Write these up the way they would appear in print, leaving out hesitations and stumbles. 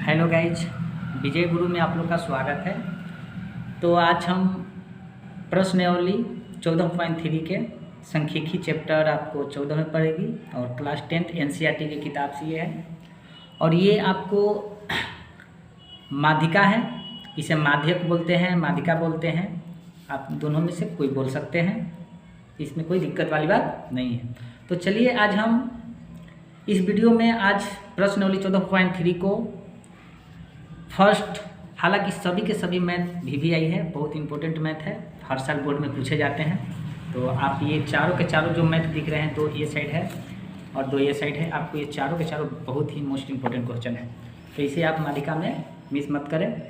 Hello guys, विजय गुरु में आप लोग का स्वागत है। तो आज हम प्रश्नावली 14.3 के सांख्यिकी चैप्टर आपको 14 में पढ़ेगी और क्लास 10th NCERT की किताब से ये है। और ये आपको माध्यिका है, इसे माध्यक बोलते हैं, माध्यिका बोलते हैं, आप दोनों में से कोई बोल सकते हैं, इसमें कोई दिक्कत वाली बात नहीं है। तो चलिए आज हम इस वीडियो में आज प्रश्नावली 14.3 को फर्स्ट, हालांकि सभी के सभी मैथ VVI है, बहुत इंपॉर्टेंट मैथ है, हर साल बोर्ड में पूछे जाते हैं। तो आप ये चारों के चारों जो मैथ दिख रहे हैं, 2 ये साइड है और 2 ये साइड है, आपको ये चारों के चारों बहुत ही मोस्ट इंपॉर्टेंट क्वेश्चन है। तो इसे आप मालिका में मिस मत करें,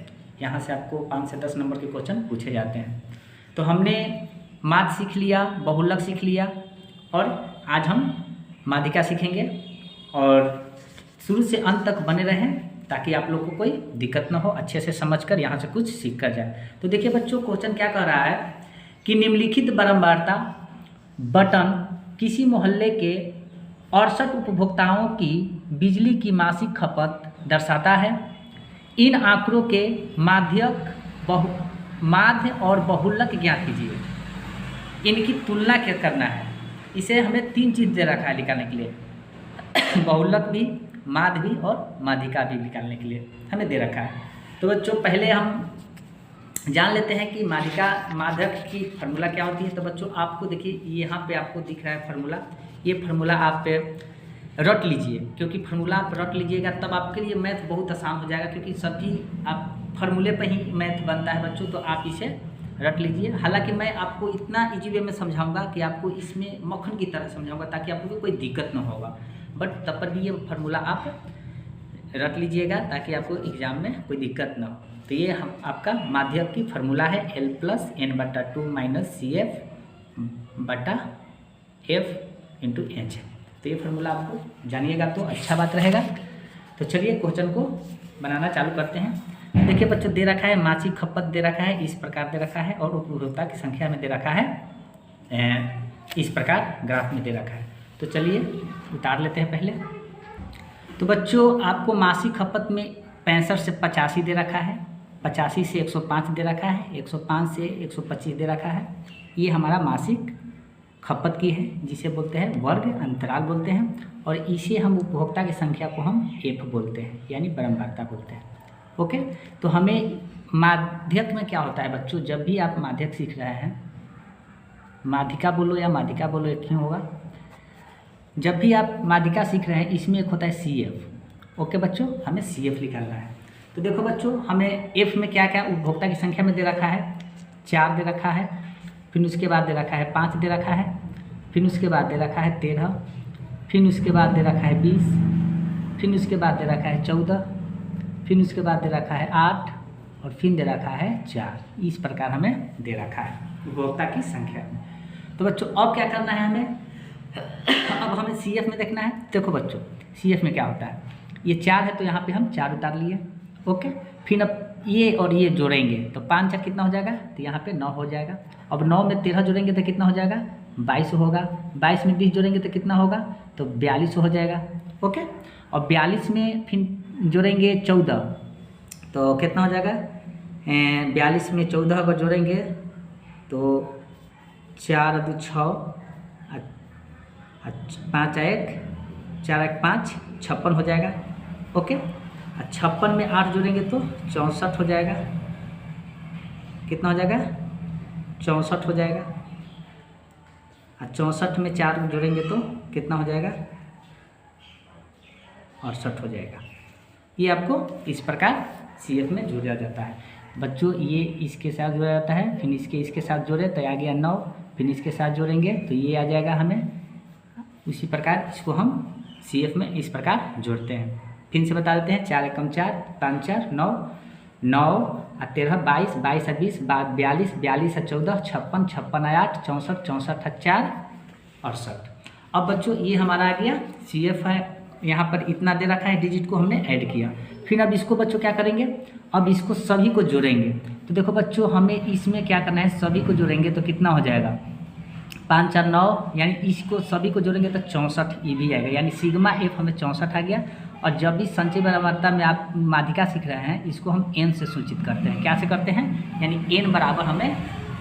यहाँ से आपको 5 से 10 नंबर के क्वेश्चन पूछे जाते हैं। तो हमने माध्य सीख लिया, बहुलक सीख लिया और आज हम माध्यिका सीखेंगे। और शुरू से अंत तक बने रहें ताकि आप लोग को कोई दिक्कत ना हो, अच्छे से समझकर यहाँ से कुछ सीख कर जाए। तो देखिए बच्चों, क्वेश्चन क्या कह रहा है कि निम्नलिखित बारंबारता बटन किसी मोहल्ले के 68 उपभोक्ताओं की बिजली की मासिक खपत दर्शाता है। इन आंकड़ों के माध्य और बहुलक ज्ञात कीजिए, इनकी तुलना क्या करना है। इसे हमें 3 चीज़ दे रखा है निकालने के लिए, बहुलक भी, माध्य भी और माध्यिका भी निकालने के लिए हमें दे रखा है। तो बच्चों पहले हम जान लेते हैं कि माध्यिका माध्यक की फार्मूला क्या होती है। तो बच्चों आपको देखिए यहाँ पे आपको दिख रहा है फार्मूला, ये फार्मूला आप रट लीजिए, क्योंकि फार्मूला आप रट लीजिएगा तब आपके लिए मैथ बहुत आसान हो जाएगा, क्योंकि सभी आप फार्मूले पर ही मैथ बनता है बच्चों। तो आप इसे रट लीजिए। हालांकि मैं आपको इतना इजी वे में समझाऊंगा कि आपको इसमें मक्खन की तरह समझाऊंगा ताकि आपको कोई दिक्कत ना होगा, बट तब पर भी ये फार्मूला आप रट लीजिएगा ताकि आपको एग्जाम में कोई दिक्कत ना हो। तो ये हम आपका माध्यक की फार्मूला है L+N/2 - CF/F/H। तो ये फार्मूला आपको जानिएगा तो अच्छा बात रहेगा। तो चलिए क्वेश्चन को बनाना चालू करते हैं। देखिए बच्चों, दे रखा है मासिक खपत दे रखा है, इस प्रकार दे रखा है, और उपभोक्ता की संख्या में दे रखा है इस प्रकार ग्राफ में दे रखा है। तो चलिए उतार लेते हैं पहले। तो बच्चों आपको मासिक खपत में 65 से 85 दे रखा है, 85 से 105 दे रखा है, 105 से 125 दे रखा है। ये हमारा मासिक खपत की है, जिसे बोलते हैं वर्ग अंतराल बोलते हैं, और इसे हम उपभोक्ता की संख्या को हम F बोलते हैं, यानी बारंबारता बोलते हैं। ओके, तो हमें माध्यक में क्या होता है बच्चों, जब भी आप माध्यक सीख रहे हैं, माध्यिका बोलो या माध्यिका बोलो एक ही होगा, जब भी आप माध्यिका सीख रहे हैं इसमें एक होता है CF। ओके बच्चों, हमें CF निकालना है। तो देखो बच्चों, हमें F में क्या क्या उपभोक्ता की संख्या में दे रखा है, 4 दे रखा है, फिर उसके बाद दे रखा है 5 दे रखा है, फिर उसके बाद दे रखा है 13, फिर उसके बाद दे रखा है 20, फिर उसके बाद दे रखा है 14, फिर उसके बाद दे रखा है 8 और फिर दे रखा है 4। इस प्रकार हमें दे रखा है उपभोक्ता की संख्या में। तो बच्चों अब क्या करना है हमें, अब हमें CF में देखना है। देखो बच्चों CF में क्या होता है, ये 4 है तो यहाँ पे हम 4 उतार लिए। ओके, फिर अब ये और ये जोड़ेंगे तो 5 4 कितना हो जाएगा, तो यहाँ पे 9 हो जाएगा। अब 9 में 13 जोड़ेंगे तो कितना हो जाएगा, 22 होगा। 22 में 20 जोड़ेंगे तो कितना होगा, तो 42 हो जाएगा। ओके, और 42 में फिर जोड़ेंगे 14 तो कितना हो जाएगा, 42 में 14 अगर जोड़ेंगे तो 4 2 6 5 1 4 1 5 56 हो जाएगा। ओके, 56 में 8 जोड़ेंगे तो 64 हो जाएगा। कितना हो जाएगा, 64 हो जाएगा। और 64 में 4 जोड़ेंगे तो कितना हो जाएगा, 68 हो जाएगा। ये आपको इस प्रकार CF में जोड़ा जाता है बच्चों। ये इसके साथ जोड़ा जाता है, फिर इसके साथ जोड़े तो आ गया 9, फिर इसके साथ जोड़ेंगे तो ये आ जाएगा हमें। उसी प्रकार इसको हम CF में इस प्रकार जोड़ते हैं। फिर से बता देते हैं, 4 1 4 5 4 9 9 और 13 22 22 और 20 42 42 और 14 56 56 और 8 64 64 और 4 68। अब बच्चों ये हमारा आ गया CF है, यहाँ पर इतना दे रखा है, डिजिट को हमने ऐड किया। फिर अब इसको बच्चों क्या करेंगे, अब इसको सभी को जोड़ेंगे। तो देखो बच्चों, हमें इसमें क्या करना है, सभी को जोड़ेंगे तो कितना हो जाएगा, 5 4 9, यानी इसको सभी को जोड़ेंगे तो 64 ये भी आएगा, यानी सिग्मा F हमें 64 आ गया। और जब भी संचयी बराबरता में आप माध्यिका सीख रहे हैं, इसको हम n से सूचित करते हैं। क्या से करते हैं? यानी n बराबर हमें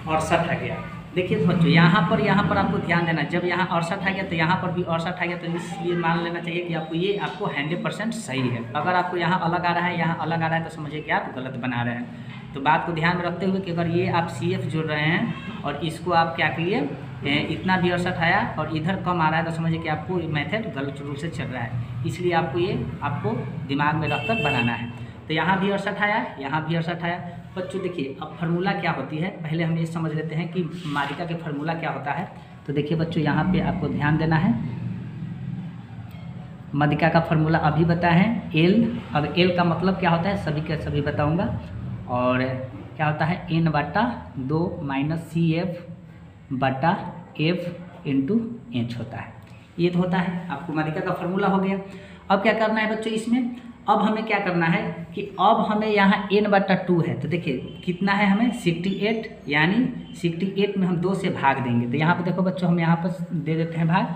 68 आ गया। देखिए बच्चों, यहाँ पर आपको ध्यान देना, जब यहाँ 68 आ गया तो यहाँ पर भी 68 आ गया, तो इसलिए मान लेना चाहिए कि आपको ये आपको 100% सही है। अगर आपको यहाँ अलग आ रहा है, यहाँ अलग आ रहा है, तो समझिए कि आप गलत बना रहे हैं। तो बात को ध्यान में रखते हुए कि अगर ये आप CF जोड़ रहे हैं और इसको आप क्या करिए, इतना भी 68 आया और इधर कम आ रहा है, तो समझिए कि आपको मेथड गलत रूप से चल रहा है। इसलिए आपको दिमाग में रखकर बनाना है। तो यहाँ भी 68 आया, यहाँ भी 68 आया। बच्चों देखिए, अब फार्मूला क्या होती है, पहले हम ये समझ लेते हैं कि माध्यिका के फार्मूला क्या होता है। तो देखिए बच्चों, यहाँ पे आपको ध्यान देना है। माध्यिका का फार्मूला अभी बताए हैं, L। अब L का मतलब क्या होता है, सभी के सभी बताऊंगा। और क्या होता है, N/2 - CF/F × H होता है। ये तो होता है, आपको माध्यिका का फार्मूला हो गया। अब क्या करना है बच्चों इसमें, अब हमें क्या करना है कि अब हमें यहाँ N/2 है, तो देखिए कितना है हमें 68, यानी 68 में हम 2 से भाग देंगे। तो यहाँ पर देखो बच्चों, हम यहाँ पर दे देते हैं भाग,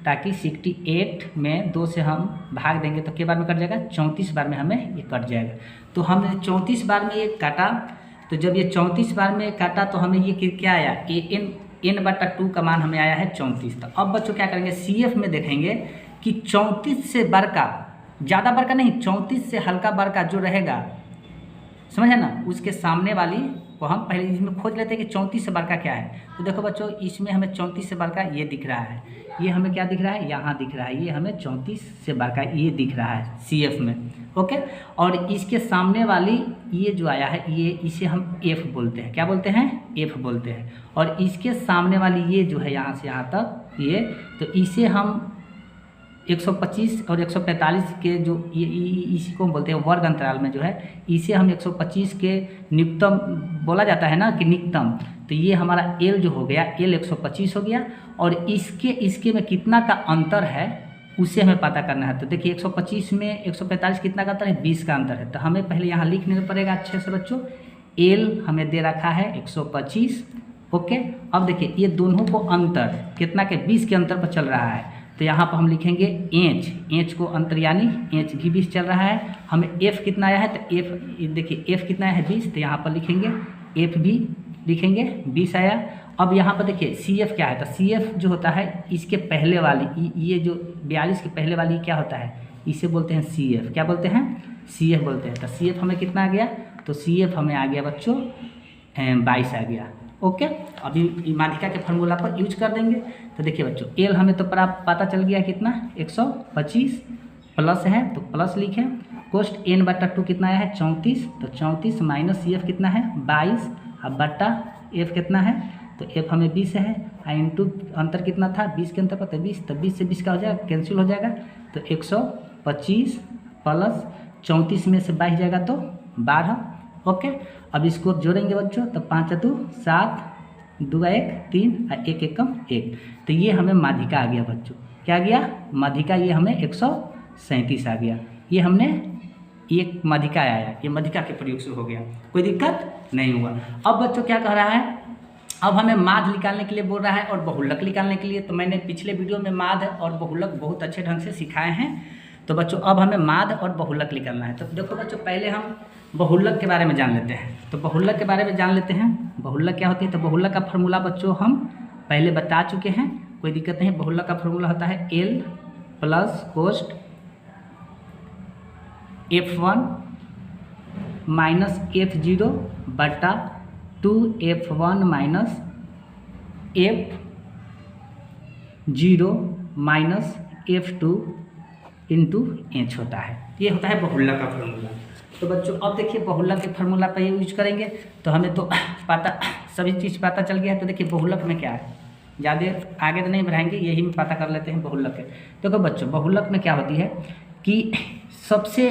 ताकि 68 में 2 से हम भाग देंगे तो कितने बार में कट जाएगा, 34 बार में हमें ये कट जाएगा। तो हमने 34 बार में ये काटा, तो जब ये 34 बार में काटा तो हमें ये क्या आया, N/2 का मान हमें आया है 34। तो अब बच्चों क्या करेंगे, CF में देखेंगे कि 34 से बड़का, ज़्यादा बड़का नहीं, 34 से हल्का बड़का जो रहेगा, समझे ना, उसके सामने वाली को हम पहले इसमें खोज लेते हैं कि 34 से बड़का क्या है। तो देखो बच्चों, इसमें हमें 34 से बड़का ये दिख रहा है, ये हमें क्या दिख रहा है, यहाँ दिख रहा है, ये हमें 34 से बड़का ये दिख रहा है CF में। ओके, और इसके सामने वाली ये जो आया है, ये इसे हम F बोलते हैं। क्या बोलते हैं, F बोलते हैं। और इसके सामने वाली ये जो है यहाँ से यहाँ तक ये, तो इसे हम 125 और 145 के जो ये इसी को बोलते हैं वर्ग अंतराल में जो है, इसे हम 125 के निकटतम बोला जाता है ना कि निकटतम। तो ये हमारा L जो हो गया, L 125 हो गया। और इसके में कितना का अंतर है उसे हमें पता करना है। तो देखिए 125 में 145 कितना का अंतर है, 20 का अंतर है। तो हमें पहले यहाँ लिखने पड़ेगा अच्छे से बच्चों। L हमें दे रखा है 125। ओके, अब देखिए ये दोनों को अंतर कितना के, 20 के अंतर पर चल रहा है। तो यहाँ पर हम लिखेंगे H को अंतर, यानी H भी 20 चल रहा है। हमें F कितना आया है, तो F देखिए F कितना है 20, तो यहाँ पर लिखेंगे F भी लिखेंगे 20 आया। अब यहाँ पर देखिए CF क्या है, तो CF जो होता है इसके पहले वाली, ये जो 42 के पहले वाली क्या होता है, इसे बोलते हैं CF। क्या बोलते हैं, CF बोलते हैं। तो CF हमें कितना आ गया, तो CF हमें आ गया बच्चों 22 आ गया। ओके, अभी माध्यिका के फार्मूला पर यूज कर देंगे। तो देखिए बच्चों, L हमें तो पता चल गया कितना, 125 प्लस है तो प्लस लिखें। कोष्ट N/2 कितना आया है, 34। तो 34 माइनस CF कितना है, 22। अब बट्टा F कितना है, तो F हमें 20 है। इंटू अंतर कितना था, 20 के अंतर पर, तो 20, तो 20 से 20 का हो जाएगा, कैंसिल हो जाएगा। तो 125 प्लस 34 में से 22 जाएगा तो 12। ओके, अब इसको जोड़ेंगे बच्चों, तो 5 2 7, 2 1 3 और 1 1 1। तो ये हमें माध्यिका आ गया बच्चों। क्या आ गया, माध्यिका। ये हमें 137 आ गया। ये हमने एक माध्यिका आया, ये माध्यिका के प्रयोग से हो गया, कोई दिक्कत नहीं हुआ। अब बच्चों क्या कह रहा है, अब हमें माध्य निकालने के लिए बोल रहा है और बहुलक निकालने के लिए। तो मैंने पिछले वीडियो में माध्य और बहुलक बहुत अच्छे ढंग से सिखाए हैं। तो बच्चों अब हमें माध्य और बहुलक निकालना है। तो देखो बच्चों, पहले हम बहुलक के बारे में जान लेते हैं। तो बहुलक के बारे में जान लेते हैं, बहुलक क्या होती है। तो बहुलक का फार्मूला बच्चों हम पहले बता चुके हैं, कोई दिक्कत नहीं। बहुलक का फार्मूला होता है L plus कोष्ट F1 minus F0 बटा 2F1 minus F0 minus F2 into H होता है। ये होता है बहुलक का फार्मूला। तो बच्चों अब देखिए बहुलक के फार्मूला पर यूज करेंगे तो हमें तो पता, सभी चीज़ पता चल गया है। तो देखिए बहुलक में क्या है, ज़्यादा आगे तो नहीं बढ़ाएंगे, यही में पता कर लेते हैं बहुलक के। देखो बच्चों, बहुलक में क्या होती है कि सबसे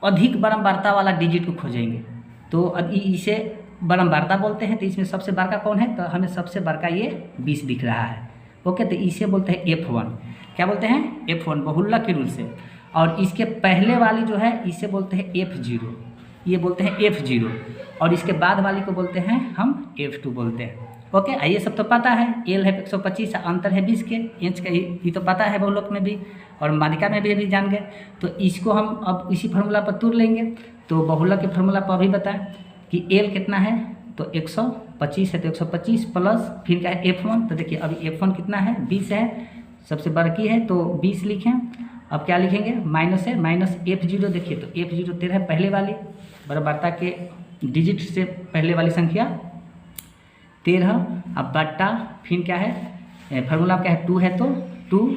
अधिक बारंबारता वाला डिजिट को खोजेंगे। तो अब इसे बारंबारता बोलते हैं। तो इसमें सबसे बड़का कौन है, तो हमें सबसे बड़का ये 20 दिख रहा है। ओके, तो इसे बोलते हैं F1। क्या बोलते हैं, F1 बहुलक के रूल से। और इसके पहले वाली जो है इसे बोलते हैं F0, ये बोलते हैं F0। और इसके बाद वाली को बोलते हैं हम F2 बोलते हैं। ओके, ये सब तो पता है, एल है 125, अंतर है 20 के इंच का, ये तो पता है बहुलक में भी और मालिका में भी अभी जान गए। तो इसको हम अब इसी फार्मूला पर तुर लेंगे। तो बहुलक के फार्मूला पर अभी बताएं कि एल कितना है, तो 125 है, तो 125 प्लस फिर क्या है F1। तो देखिए अभी F1 कितना है, 20 है, सबसे बड़की है तो 20 लिखें। अब क्या लिखेंगे, माइनस है, माइनस F0। देखिए तो F0 13 है, पहले वाली बराबरता के डिजिट से पहले वाली संख्या 13। अब बट्टा फिर क्या है, फार्मूला क्या है 2 है, तो 2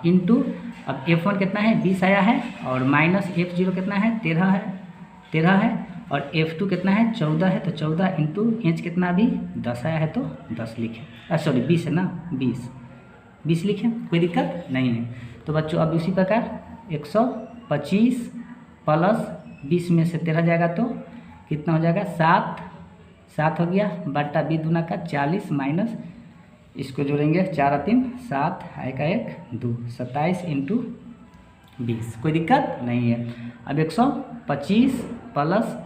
इंटू अब F1 कितना है 20 आया है, और माइनस F0 कितना है 13 है, और F2 कितना है 14 है, तो 14 इंटू इंच कितना अभी 10 आया है, तो 10 लिखें, सॉरी 20 है ना, 20 लिखें, कोई दिक्कत नहीं है। तो बच्चों अब इसी प्रकार 125 प्लस 20 में से 13 जाएगा तो कितना हो जाएगा, 7 हो गया, बट्टा 20 दूना का 40 माइनस इसको जोड़ेंगे 4 और 3 7 आएगा 1 2 27 इंटू 20, कोई दिक्कत नहीं है। अब 125 प्लस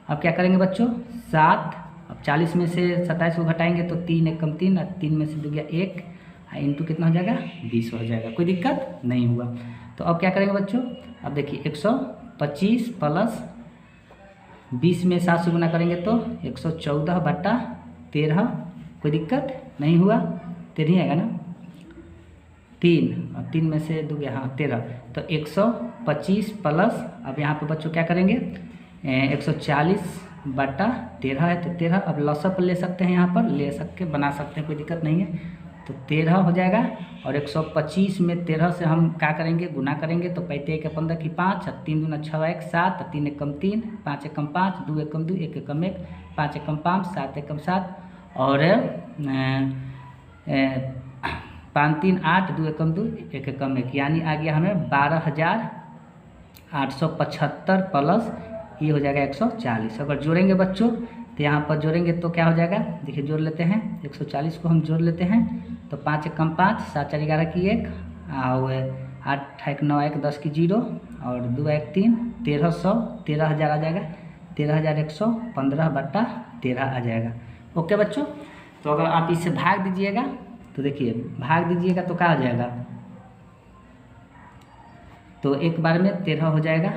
अब क्या करेंगे बच्चों 7, अब 40 में से 27 को घटाएंगे तो 3 1 कम 3, और 3 में से 2 गया 1, इंटू कितना हो जाएगा 20 हो जाएगा, कोई दिक्कत नहीं हुआ। तो अब क्या करेंगे बच्चों, अब देखिए 125 प्लस 20 में 7 से गुना करेंगे तो 114 बट्टा 13, कोई दिक्कत नहीं हुआ, 13 आएगा ना, 3 और 3 में से 2 गया, हाँ 13। तो 125 प्लस अब यहाँ पे बच्चों क्या करेंगे 140 बट्टा 13 है, तो 13 अब लॉसअप ले सकते हैं, यहाँ पर ले सकते बना सकते हैं, कोई दिक्कत नहीं है। तो 13 हो जाएगा, और 125 में 13 से हम क्या करेंगे गुना करेंगे, तो 35 के 15 की 5, 3 दूना 6 1 7, 3 1 कम 3, 5 1 कम 5, 2 1 कम 2, 1 1 कम 1, 5 1 कम 5, 7 1 कम 7, और 5 3 8, 2 1 कम 2, 1 1 कम 1, यानी आ गया हमें 12,875 प्लस ये हो जाएगा 140। अगर जोड़ेंगे बच्चों तो यहाँ पर जोड़ेंगे तो क्या हो जाएगा, देखिए जोड़ लेते हैं 140 को हम जोड़ लेते हैं, तो 5 1 कम 5, 7 4 11 की 1, और 8 1 9 1 10 की 0, और 2 1 3 1300, 13,000 आ जाएगा, 13,115 बट्टा 13 आ जाएगा। ओके बच्चों, तो अगर आप इसे भाग दीजिएगा तो देखिए भाग दीजिएगा तो क्या हो जाएगा, तो एक बार में 13 हो जाएगा,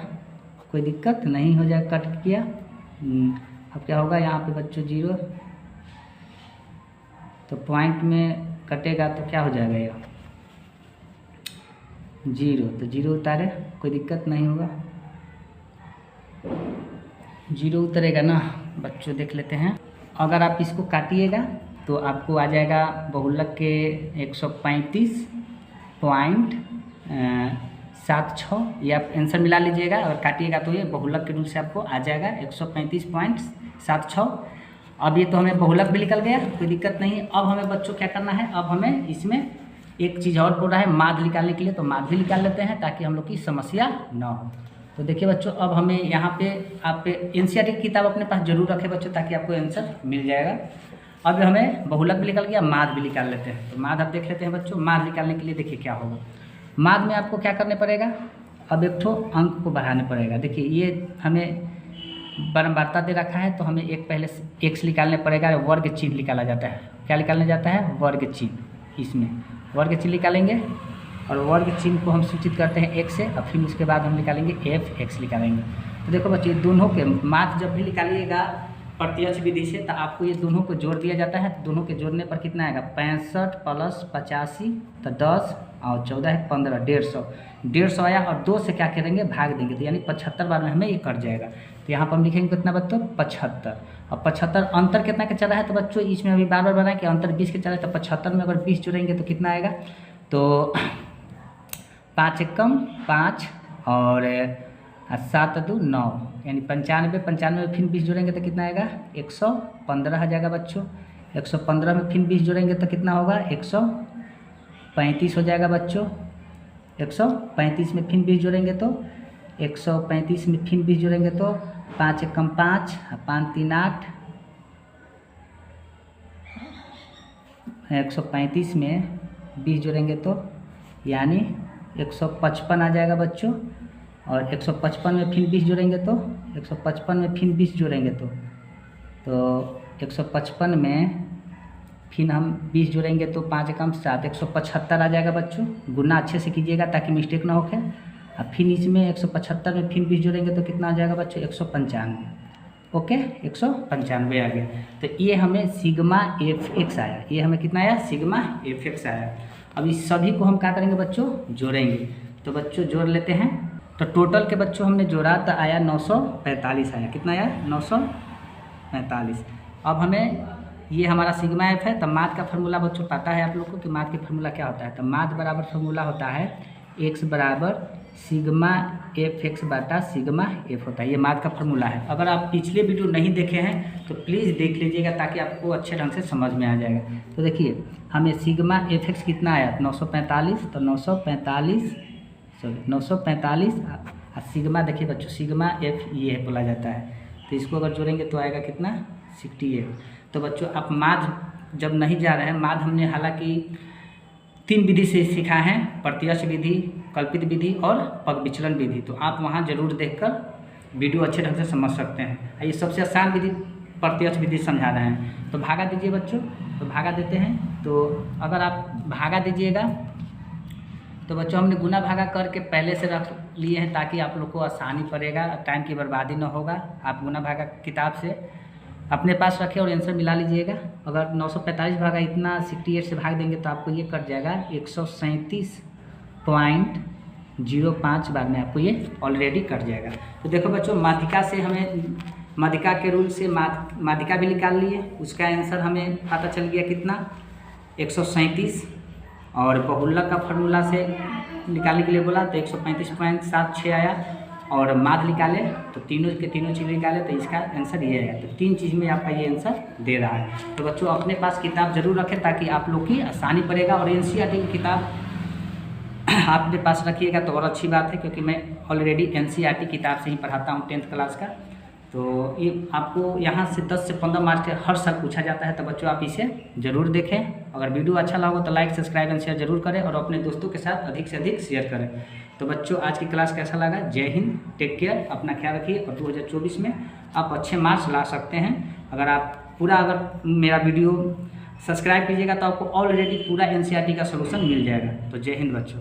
कोई दिक्कत नहीं हो जाएगा, कट किया। अब क्या होगा यहाँ पे बच्चों 0, तो पॉइंट में कटेगा तो क्या हो जाएगा ये 0, तो 0 उतारे, कोई दिक्कत नहीं होगा, 0 उतरेगा ना बच्चों, देख लेते हैं। अगर आप इसको काटिएगा तो आपको आ जाएगा बहुलक के 135.76, ये आप आंसर मिला लीजिएगा, अगर काटिएगा तो ये बहुलक के रूप से आपको आ जाएगा 135.76। अब ये तो हमें बहुलक भी निकल गया, कोई दिक्कत नहीं। अब हमें बच्चों क्या करना है, अब हमें इसमें एक चीज़ और बोल रहा है माध्य निकालने के लिए, तो माध्य भी निकाल लेते हैं ताकि हम लोग की समस्या ना हो। तो देखिए बच्चों, अब हमें यहाँ पे आप एनसीईआरटी की किताब अपने पास जरूर रखें बच्चों, ताकि आपको आंसर मिल जाएगा। अब हमें बहुलक भी निकल गया, माध्य भी निकाल लेते हैं। तो माध्य आप देख लेते हैं बच्चों, माध्य निकालने के लिए देखिए क्या होगा। माध्य में आपको क्या करने पड़ेगा, अब एक ठो अंक को बढ़ाने पड़ेगा। देखिए ये हमें बारंबारता दे रखा है, तो हमें एक पहले x निकालने पड़ेगा, वर्ग चिन्ह निकाला जाता है। क्या निकालने जाता है, वर्ग चिन्ह, इसमें वर्ग चिन्ह निकालेंगे, और वर्ग चिन्ह को हम सूचित करते हैं x से, और फिर उसके बाद हम निकालेंगे f(x) निकालेंगे। तो देखो बच्चे, दोनों के माध्य जब भी निकालिएगा प्रत्यक्ष विधि से, तो आपको ये दोनों को जोड़ दिया जाता है। दोनों के जोड़ने पर कितना आएगा, 65 प्लस 85, तो 10 और 14 है 15, 150 आया, और 2 से क्या करेंगे भाग देंगे, तो यानी 75 बार में हमें ये कट जाएगा। तो यहाँ पर हम लिखेंगे कितना बच्चों 75, और 75 अंतर कितना के चला है, तो बच्चों इसमें अभी बार बार बनाए कि अंतर 20 के चला है, तो 75 में अगर 20 जोड़ेंगे तो कितना आएगा, तो 5 1 कम 5 और 7 2 9, यानी 95, 95 में फिर 20 जोड़ेंगे तो कितना आएगा 115 आ जाएगा बच्चों। 115 में फिर 20 जोड़ेंगे तो कितना होगा 135 हो जाएगा बच्चों। 135 में फिर 20 जोड़ेंगे तो 135 में फिर 20 जोड़ेंगे तो 5 1 कम 5, 5 3 8, 135 में 20 जोड़ेंगे तो यानी 155 आ जाएगा बच्चों। और 155 में फिर 20 जोड़ेंगे तो 155 में फिर 20 जोड़ेंगे तो 155 में फिर हम 20 जोड़ेंगे तो 5 कम 7 175 आ जाएगा बच्चों। गुना अच्छे से कीजिएगा ताकि मिस्टेक ना होके। अब फिर इसमें 175 में फिर 20 जोड़ेंगे तो कितना आ जाएगा बच्चों 195। ओके 195 आ गया। तो ये हमें सिग्मा fx आया, ये हमें कितना आया सिग्मा fx आया। अब इस सभी को हम क्या करेंगे बच्चों जोड़ेंगे। तो बच्चों जोड़ लेते हैं। तो टोटल के बच्चों हमने जोड़ा तो आया 945 आया। कितना आया 945। अब हमें ये हमारा सिग्मा एफ है। तो माद का फार्मूला बच्चों पता है आप लोग को कि माद की फार्मूला क्या होता है। तो माद बराबर फार्मूला होता है x बराबर सिग्मा एफ एक्स बटा सिग्मा एफ होता है। ये माद का फार्मूला है। अगर आप पिछले वीडियो नहीं देखे हैं तो प्लीज़ देख लीजिएगा ताकि आपको अच्छे ढंग से समझ में आ जाएगा। तो देखिए हमें सिग्मा एफ एक्स कितना आया 945। तो 945 और सिग्मा देखिए बच्चों सिग्मा एफ ये बोला जाता है। तो इसको अगर जोड़ेंगे तो आएगा कितना 68। तो बच्चों आप माद जब नहीं जा रहे हैं, माद हमने हालांकि 3 विधि से सीखा है, प्रत्यक्ष विधि, कल्पित विधि और पग विचलन विधि। तो आप वहाँ जरूर देखकर वीडियो अच्छे ढंग से समझ सकते हैं। ये सबसे आसान विधि प्रत्यक्ष विधि समझा रहे हैं। तो भागा दीजिए बच्चों। तो भागा देते हैं। तो अगर आप भागा दीजिएगा तो बच्चों हमने गुना भागा करके पहले से रख लिए हैं ताकि आप लोग को आसानी पड़ेगा, टाइम की बर्बादी न होगा। आप गुना भागा किताब से अपने पास रखें और आंसर मिला लीजिएगा। अगर 945 भागा इतना 68 से भाग देंगे तो आपको ये कट जाएगा 137.05 बार में आपको ये ऑलरेडी कट जाएगा। तो देखो बच्चों माध्यिका से हमें माध्यिका के रूल से माध्यिका भी निकाल लिए, उसका आंसर हमें पता चल गया कितना 137। और बहुलक का फार्मूला से निकालने के लिए बोला तो 135.76 आया। और माद निकाले तो तीनों के तीनों चीज़ निकाले तो इसका आंसर ये है। तो 3 चीज़ में आपका ये आंसर दे रहा है। तो बच्चों अपने पास किताब जरूर रखें ताकि आप लोग की आसानी पड़ेगा। और एनसीईआरटी की किताब आपके पास रखिएगा तो और अच्छी बात है, क्योंकि मैं ऑलरेडी एनसीईआरटी किताब से ही पढ़ाता हूँ 10th क्लास का। तो ये आपको यहाँ से 10 से 15 मार्क्स के हर साल पूछा जाता है। तो बच्चों आप इसे ज़रूर देखें। अगर वीडियो अच्छा लगा तो लाइक सब्सक्राइब एंड शेयर जरूर करें और अपने दोस्तों के साथ अधिक से अधिक शेयर करें। तो बच्चों आज की क्लास कैसा लगा? जय हिंद, टेक केयर, अपना ख्याल रखिए। और 2024 में आप अच्छे मार्क्स ला सकते हैं। अगर मेरा वीडियो सब्सक्राइब कीजिएगा तो आपको ऑलरेडी पूरा एनसीईआरटी का सोल्यूशन मिल जाएगा। तो जय हिंद बच्चों।